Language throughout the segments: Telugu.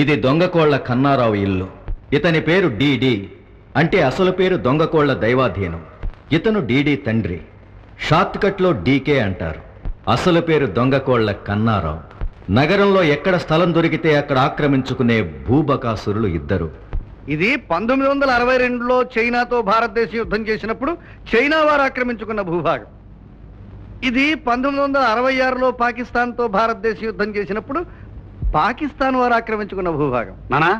ఇది దొంగకోళ్ల కన్నారావు ఇల్లు. ఇతని పేరు డిడి, అంటే అసలు పేరు దొంగకోళ్ల దైవాధీనం. ఇతను డిడి తండ్రి, షార్ట్ కట్లో డీకే అంటారు. అసలు పేరు దొంగకోళ్ల కన్నారావు. నగరంలో ఎక్కడ స్థలం దొరికితే అక్కడ ఆక్రమించుకునే భూబకాసురులు ఇద్దరు. ఇది 1962లో చైనాతో భారతదేశం యుద్ధం చేసినప్పుడు చైనా వారు ఆక్రమించుకున్న భూభాగం. ఇది 1966లో పాకిస్తాన్తో భారతదేశం యుద్ధం చేసినప్పుడు పాకిస్తాన్ వారు ఆక్రమించుకున్న భూభాగం. నానా,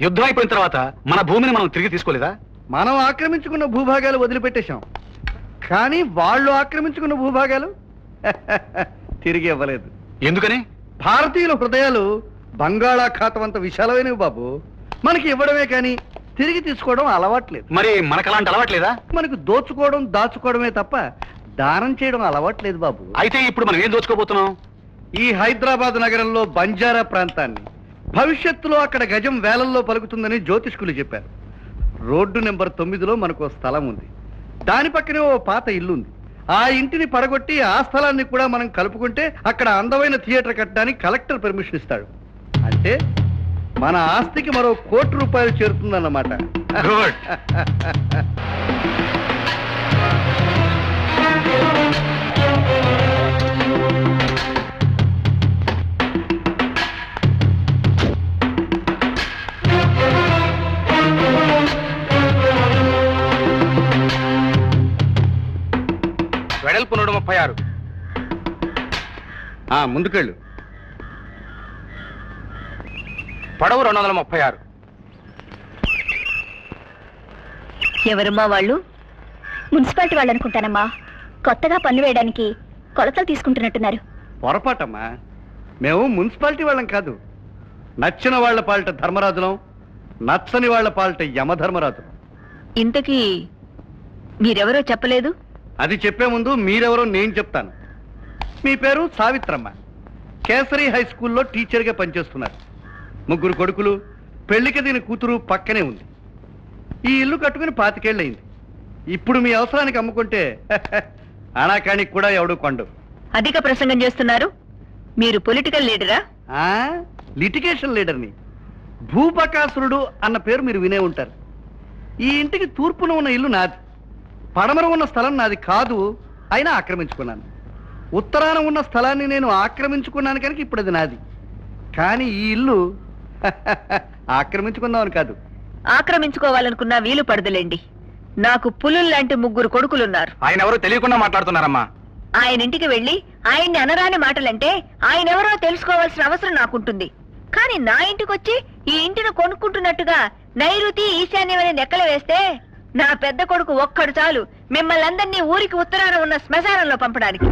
యుద్ధం అయిపోయిన తర్వాత మన భూమిని మనం తిరిగి తీసుకోలేదా? మనం ఆక్రమించుకున్న భూభాగాలు వదిలిపెట్టేశాం, కానీ వాళ్ళు ఆక్రమించుకున్న భూభాగాలు తిరిగి ఇవ్వలేదు. ఎందుకని? భారతీయుల హృదయాలు బంగాళాఖాతం అంత విశాలమైనవి బాబు. మనకి ఇవ్వడమే కానీ తిరిగి తీసుకోవడం అలవాట్లేదు. మరి మనకు అలాంటి అలవాట్లేదా? మనకు దోచుకోవడం దాచుకోవడమే తప్ప దానం చేయడం అలవాట్లేదు బాబు. అయితే ఇప్పుడు మనం ఏం దోచుకోబోతున్నాం? ఈ హైదరాబాద్ నగరంలో బంజారా ప్రాంతాన్ని భవిష్యత్తులో అక్కడ గజం వేలల్లో పలుకుతుందని జ్యోతిష్కులు చెప్పారు. రోడ్డు నెంబర్ 9లో మనకు స్థలం ఉంది. దాని పక్కనే ఓ పాత ఇల్లు ఉంది. ఆ ఇంటిని పడగొట్టి ఆ స్థలాన్ని కూడా మనం కలుపుకుంటే అక్కడ అందమైన థియేటర్ కట్టడానికి కలెక్టర్ పర్మిషన్ ఇస్తాడు. అంటే మన ఆస్తికి మరో ₹1 కోటి చేరుతుందన్నమాట. గుడ్. వెడల్పు 136. ముందుకెళ్ళు. పొడవు 236. ఎవరమ్మా వాళ్ళు? మున్సిపాలిటీ వాళ్ళు అనుకుంటానమ్మా. కొత్తగా పన్ను వేయడానికి కొలతలు తీసుకుంటున్నట్టున్నారు. పొరపాటమ్మా, మేము మున్సిపాలిటీ వాళ్ళం కాదు. నచ్చిన వాళ్ల పాలిట ధర్మరాజులం, నచ్చని వాళ్ల పాలిట యమధర్మరాజులం. ఇంతకీ మీరెవరో చెప్పలేదు. అది చెప్పే ముందు మీరెవరో నేను చెప్తాను. మీ పేరు సావిత్రమ్మ. కేసరి హై స్కూల్లో టీచర్గా పనిచేస్తున్నారు. 3 కొడుకులు, పెళ్లికి దీని కూతురు పక్కనే ఉంది. ఈ ఇల్లు కట్టుకుని 25 ఏళ్ళయింది. ఇప్పుడు మీ అవసరానికి అమ్ముకుంటే అనాకానికి కూడా ఎవడు కొండు. అధిక ప్రసంగం చేస్తున్నారు. మీరు పొలిటికల్ లీడరా? లిటిగేషన్ లీడర్ని. భూబకాసురుడు అన్న పేరు మీరు వినే ఉంటారు. ఈ ఇంటికి తూర్పున ఉన్న ఇల్లు నాది. పడమర ఉన్న స్థలం నాది కాదు, అయినా ఆక్రమించుకున్నాను. ఉత్తరాన ఉన్న స్థలాన్ని నేను ఆక్రమించుకున్నాను కనుక ఇప్పుడు అది నాది. కానీ ఈ ఇల్లు ఆక్రమించుకుందామని కాదు. ఆక్రమించుకోవాలనుకున్నా వీలు పడదులేండి. నాకు పులుల్ లాంటి 3 కొడుకులున్నారు. ఆయన ఎవరో తెలియకుండా మాట్లాడుతున్నారమ్మా. ఆయన ఇంటికి వెళ్లి ఆయన్ని అనరాని మాటలంటే ఆయన ఎవరో తెలుసుకోవాల్సిన అవసరం నాకుంటుంది. కానీ నా ఇంటికొచ్చి ఈ ఇంటిని కొనుక్కుంటున్నట్టుగా నైరుతి ఈశాన్యం అనే నెక్కలు వేస్తే నా పెద్ద కొడుకు ఒక్కడు చాలు మిమ్మల్ని అందరినీ ఊరికి ఉత్తరాన ఉన్న శ్మశానంలో పంపడానికి.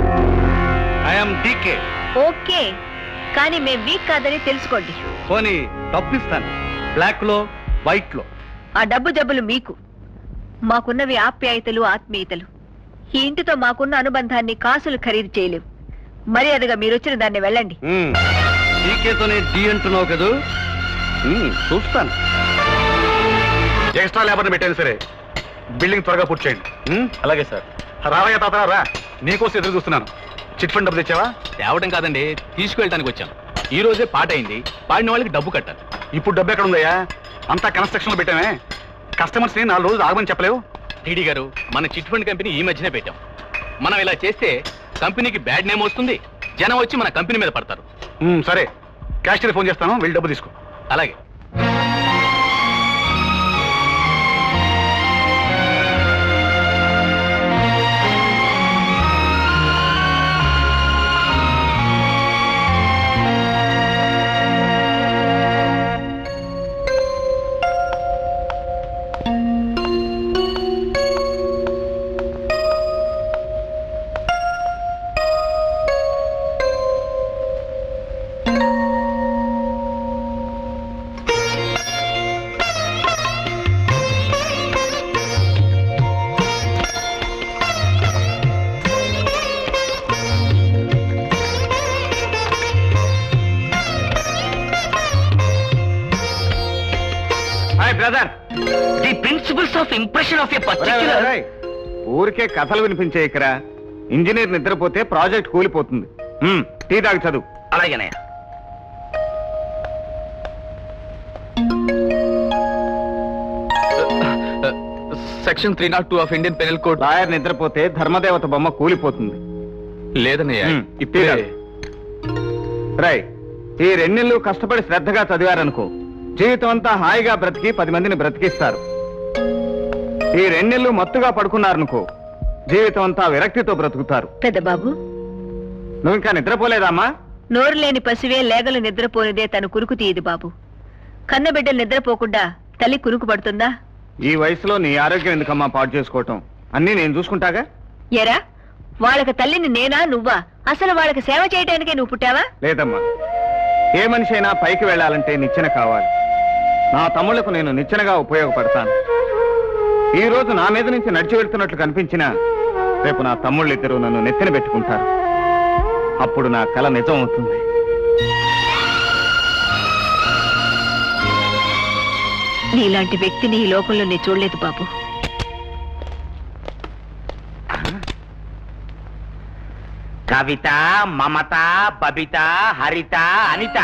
ఓకే, కానీ మేం వీక్ కాదని తెలుసుకోండి. పోనీ డబ్బిస్తాను, బ్లాక్ లో వైట్ లో. ఆ డబ్బు జబ్బులు మీకు, మాకున్నవి ఆప్యాయతలు ఆత్మీయతలు. ఈ ఇంటితో మాకున్న అనుబంధాన్ని కాసులు ఖరీదు చేయలేవు. మర్యాదగా మీరొచ్చిన దాన్ని వెళ్ళండి. టీకేతోనే డి అంటున్నావు కదూ, చూస్తాను. ఎక్స్ట్రా లేబర్ని పెట్టాను సరే, బిల్డింగ్ త్వరగా పూర్తి చేయండి. అలాగే సార్. రావయ్య తాత రా, నీకోసం ఎదురు చూస్తున్నాను. చిట్ ఫండ్ డబ్బులు తెచ్చావా? తేవడం కాదండి, తీసుకువెళ్ళడానికి వచ్చాను. ఈ రోజే పాట అయింది, పాడిన వాళ్ళకి డబ్బు కట్టాలి. ఇప్పుడు డబ్బు ఎక్కడ ఉందయ్యా? అంతా కన్స్ట్రక్షన్ లో పెట్టామే. కస్టమర్స్ ని 4 రోజులు ఆగమని చెప్పలేవు. టీడీ గారు, మన చిట్ ఫండ్ కంపెనీ ఈ మధ్యనే పెట్టాం. మనం ఇలా చేస్తే కంపెనీకి బ్యాడ్ నేమ్ వస్తుంది, జనం వచ్చి మన కంపెనీ మీద పడతారు. సరే, క్యాషియర్ ఫోన్ చేస్తాను, వెళ్ళి డబ్బు తీసుకో. అలాగే. Brother, the principles of impression of a particular. ఊరికే కథలు వినిపించే ఇక్కడ ఇంజనీర్ నిద్రపోతే ప్రాజెక్ట్ కూలిపోతుంది. టీ తాగి చదువు. అలాగేనయ్య. Section 302 of Indian penal code. Lawyer నిద్రపోతే ధర్మదేవత బొమ్మ కూలిపోతుంది. లేదన్నయ్య, ఇప్పుడే రై ఈ 2 నెలలు కష్టపడి శ్రద్ధగా చదివారనుకో, జీవితం అంతా హాయిగా బ్రతికి 10 మందిని బ్రతికిస్తారు. ఈ 2 నెలలు మత్తుగా పడుకున్నారనుకో, జీవితం అంతా విరక్తితో బ్రతుకుతారు. పెద్ద బాబు, నువ్వు ఇంకా నిద్రపోలేదమ్మా? నోరు లేని పసివే లేగలు నిద్రపోనిదే తను కురుకు తీయదు బాబు. కన్నబిడ్డలు నిద్రపోకుండా తల్లి కురుకు పడుతుందా? ఈ వయసులో నీ ఆరోగ్యం ఎందుకమ్మా పాడు చేసుకోవటం? అన్నీ నేను చూసుకుంటాగా. ఎరా, వాళ్ళకి తల్లిని నేనా నువ్వా? అసలు వాళ్ళకి సేవ చేయడానికే నువ్వు పుట్టావా? లేదమ్మా, ఏ మనిషి అయినా పైకి వెళ్ళాలంటే నిచ్చెన కావాలి. నా తమ్ముళ్లకు నేను నిచ్చెనగా ఉపయోగపడతాను. ఈ రోజు నా మీద నుంచి నడిచి వెళ్తున్నట్లు కనిపించినా రేపు నా తమ్ముళ్ళిద్దరూ నన్ను నెత్తిన పెట్టుకుంటారు. అప్పుడు నా కల నిజం అవుతుంది. నీలాంటి వ్యక్తిని ఈ లోకంలో నేను చూడలేదు బాబు. కవిత, మమత, బబిత, హరిత, అనిత.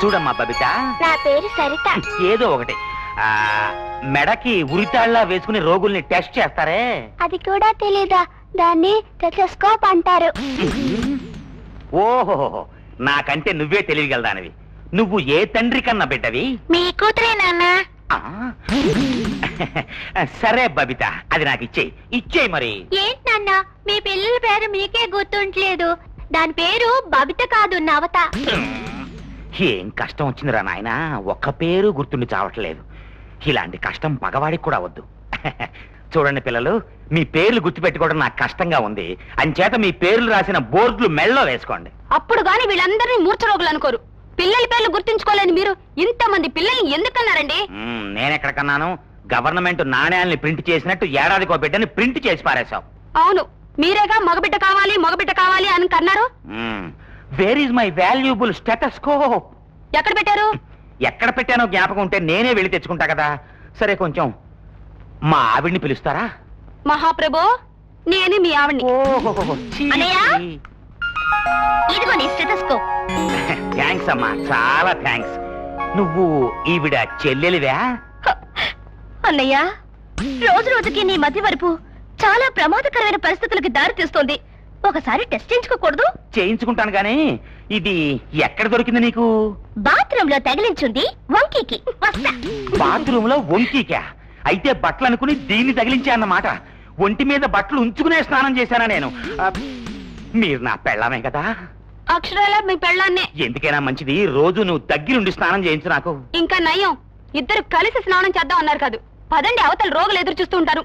చూడమ్మా బబిత, నా పేరు సరిత. ఏదో ఒకటి. మెడకి ఉరితాళ్ల వేసుకుని రోగుల్ని టెస్ట్ చేస్తారే, అది కూడా తెలీదా? దాన్ని టెలిస్కోప్ అంటారు. ఓహో, నాకంటే నువ్వే తెలియగలదానివి. నువ్వు ఏ తండ్రి కన్నా బిడ్డవి? మీ కూతురే నాన్న. ఆ? సరే బబిత, అది నాకు ఇచ్చేయి మరి. ఏంటి నాన్న, మీ పిల్లల పేరు మీకే గుర్తుంటలేదు. దాని పేరు బబిత కాదు, నవత. ఏం కష్టం వచ్చిందిరా నాయనా, ఒక్క పేరు గుర్తుండి చావట్లేదు. ఇలాంటి కష్టం పగవాడికి కూడా వద్దు. చూడండి పిల్లలు, మీ పేర్లు గుర్తుపెట్టుకోవడం నాకు కష్టంగా ఉంది. అంచేత మీ పేర్లు రాసిన బోర్డులు మెళ్ళో వేసుకోండి. అప్పుడు గాని వీళ్ళందరినీ మూర్ఛరోగులు అనుకోరు. పిల్లల పేర్లు గుర్తించుకోలేని మీరు ఇంతమంది పిల్లల్ని ఎందుకన్నారండి? నేనెక్కడికన్నాను? గవర్నమెంట్ నాణ్యాల్ని ప్రింట్ చేసినట్టు ఏడాదికో బిడ్డని ప్రింట్ చేసి పారేశావు. అవును, మీరేగా మగబిడ్డ కావాలి అని కన్నారు. Where is my valuable stethoscope? ఎక్కడ పెట్టారు? ఎక్కడ పెట్టానో జ్ఞాపకం ఉంటే నేనే వెళ్ళి తెచ్చుకుంటా కదా. సరే, కొంచెం మా ఆవిడ్ని పిలుస్తారా? మహాప్రభు, నేనే మీ ఆవిడ్ని. అన్నయ్య, ఇదిగో నీ స్టెటస్కోప్. థ్యాంక్స్ అమ్మా, చాలా థ్యాంక్స్. నువ్వు ఈవిడ చెల్లెలివా? అన్నయ్య, రోజు రోజుకి నీ మధ్య వరపు చాలా ప్రమాదకరమైన పరిస్థితులకు దారి తీస్తోంది. ఒకసారి టెస్ట్ చేయించుకోకూడదు? చేయించుకుంటాను గానీ ఇది ఎక్కడ దొరికింది నీకు? బాత్రూమ్ లో తగిలించుంది వంకీకి. బాత్రూమ్ లో వంకీకా? అయితే బట్టలు అనుకుని దీన్ని తగిలించా అన్నమాట. ఒంటి మీద బట్టలు ఉంచుకునే స్నానం చేశానా నేను? మీరు నా పెళ్ళామే కదా? అక్షరాల మీ పెళ్ళాన్నే. ఎందుకైనా మంచిది రోజు నువ్వు దగ్గరుండి స్నానం చేయించు నాకు. ఇంకా నయం, ఇద్దరు కలిసి స్నానం చేద్దాం అన్నారు కాదు. పదండి, అవతల రోగులు ఎదురు చూస్తూ ఉంటారు.